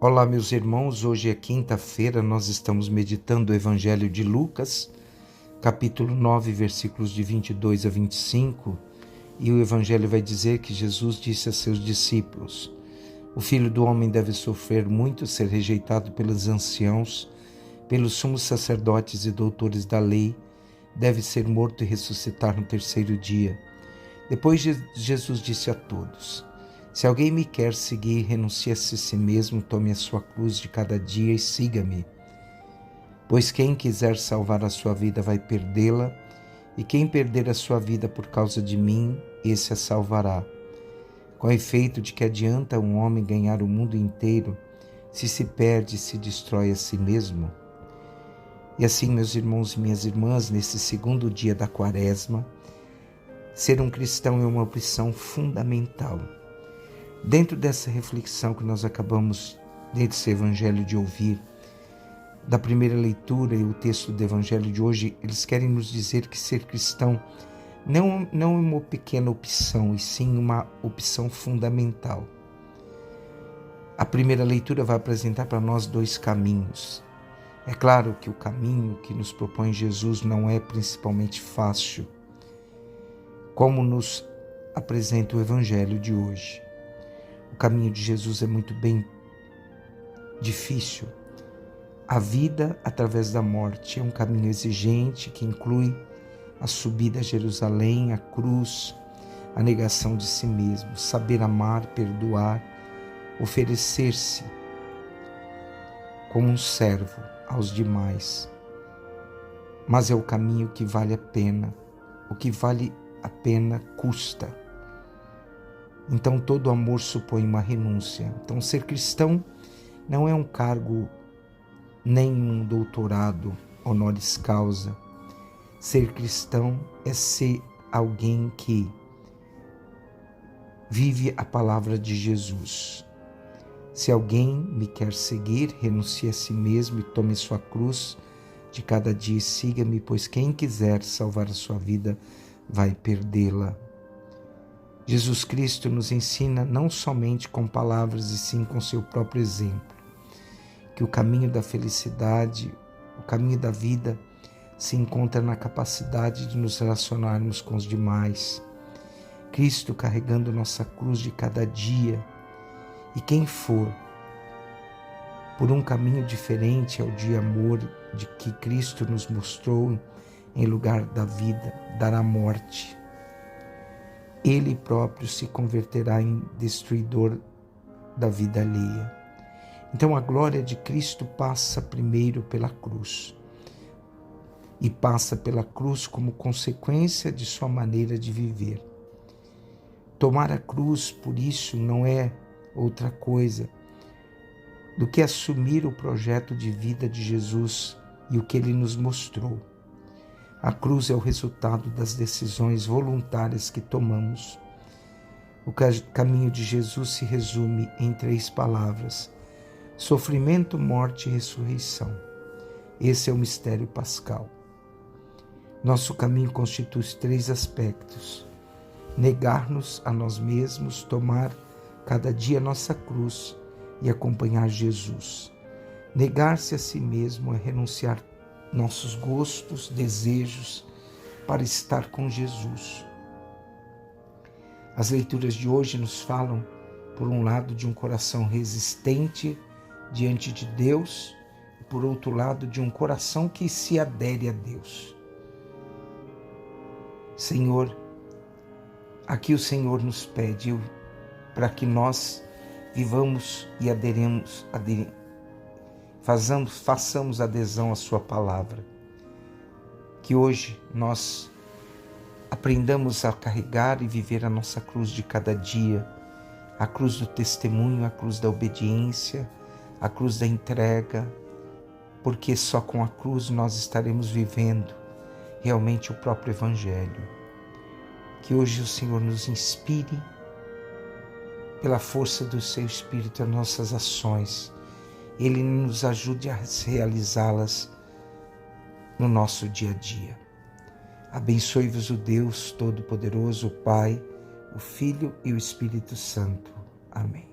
Olá, meus irmãos, hoje é quinta-feira, nós estamos meditando o Evangelho de Lucas, capítulo 9, versículos de 22 a 25, e o Evangelho vai dizer que Jesus disse a seus discípulos: o Filho do Homem deve sofrer muito, ser rejeitado pelos anciãos, pelos sumos sacerdotes e doutores da lei, deve ser morto e ressuscitar no terceiro dia. Depois Jesus disse a todos: se alguém me quer seguir, renuncie-se a si mesmo, tome a sua cruz de cada dia e siga-me. Pois quem quiser salvar a sua vida vai perdê-la, e quem perder a sua vida por causa de mim, esse a salvará. Com efeito, de que adianta um homem ganhar o mundo inteiro, se perde e se destrói a si mesmo? E assim, meus irmãos e minhas irmãs, nesse segundo dia da Quaresma, ser um cristão é uma opção fundamental. Dentro dessa reflexão que nós acabamos, desse evangelho, de ouvir, da primeira leitura e o texto do evangelho de hoje, eles querem nos dizer que ser cristão não é uma pequena opção, e sim uma opção fundamental. A primeira leitura vai apresentar para nós dois caminhos. É claro que o caminho que nos propõe Jesus não é principalmente fácil, como nos apresenta o evangelho de hoje. O caminho de Jesus é muito bem difícil. A vida através da morte é um caminho exigente que inclui a subida a Jerusalém, a cruz, a negação de si mesmo, saber amar, perdoar, oferecer-se como um servo aos demais. Mas é o caminho que vale a pena. O que vale a pena custa. Então todo amor supõe uma renúncia. Então ser cristão não é um cargo, nem um doutorado honoris causa. Ser cristão é ser alguém que vive a palavra de Jesus. Se alguém me quer seguir, renuncie a si mesmo e tome sua cruz de cada dia e siga-me, pois quem quiser salvar a sua vida vai perdê-la. Jesus Cristo nos ensina não somente com palavras, e sim com seu próprio exemplo, que o caminho da felicidade, o caminho da vida, se encontra na capacidade de nos relacionarmos com os demais. Cristo carregando nossa cruz de cada dia, e quem for por um caminho diferente ao de amor de que Cristo nos mostrou, em lugar da vida, dará morte. Ele próprio se converterá em destruidor da vida alheia. Então a glória de Cristo passa primeiro pela cruz. E passa pela cruz como consequência de sua maneira de viver. Tomar a cruz, por isso, não é outra coisa do que assumir o projeto de vida de Jesus e o que ele nos mostrou. A cruz é o resultado das decisões voluntárias que tomamos. O caminho de Jesus se resume em 3 palavras: sofrimento, morte e ressurreição. Esse é o mistério pascal. Nosso caminho constitui os 3 aspectos: negar-nos a nós mesmos, tomar cada dia nossa cruz e acompanhar Jesus. Negar-se a si mesmo é renunciar nossos gostos, desejos, para estar com Jesus. As leituras de hoje nos falam, por um lado, de um coração resistente diante de Deus, e por outro lado, de um coração que se adere a Deus. Senhor, aqui o Senhor nos pede para que nós vivamos e façamos adesão à sua palavra. Que hoje nós aprendamos a carregar e viver a nossa cruz de cada dia, a cruz do testemunho, a cruz da obediência, a cruz da entrega, porque só com a cruz nós estaremos vivendo realmente o próprio Evangelho. Que hoje o Senhor nos inspire pela força do seu Espírito as nossas ações. Ele nos ajude a realizá-las no nosso dia a dia. Abençoe-vos o Deus Todo-Poderoso, o Pai, o Filho e o Espírito Santo. Amém.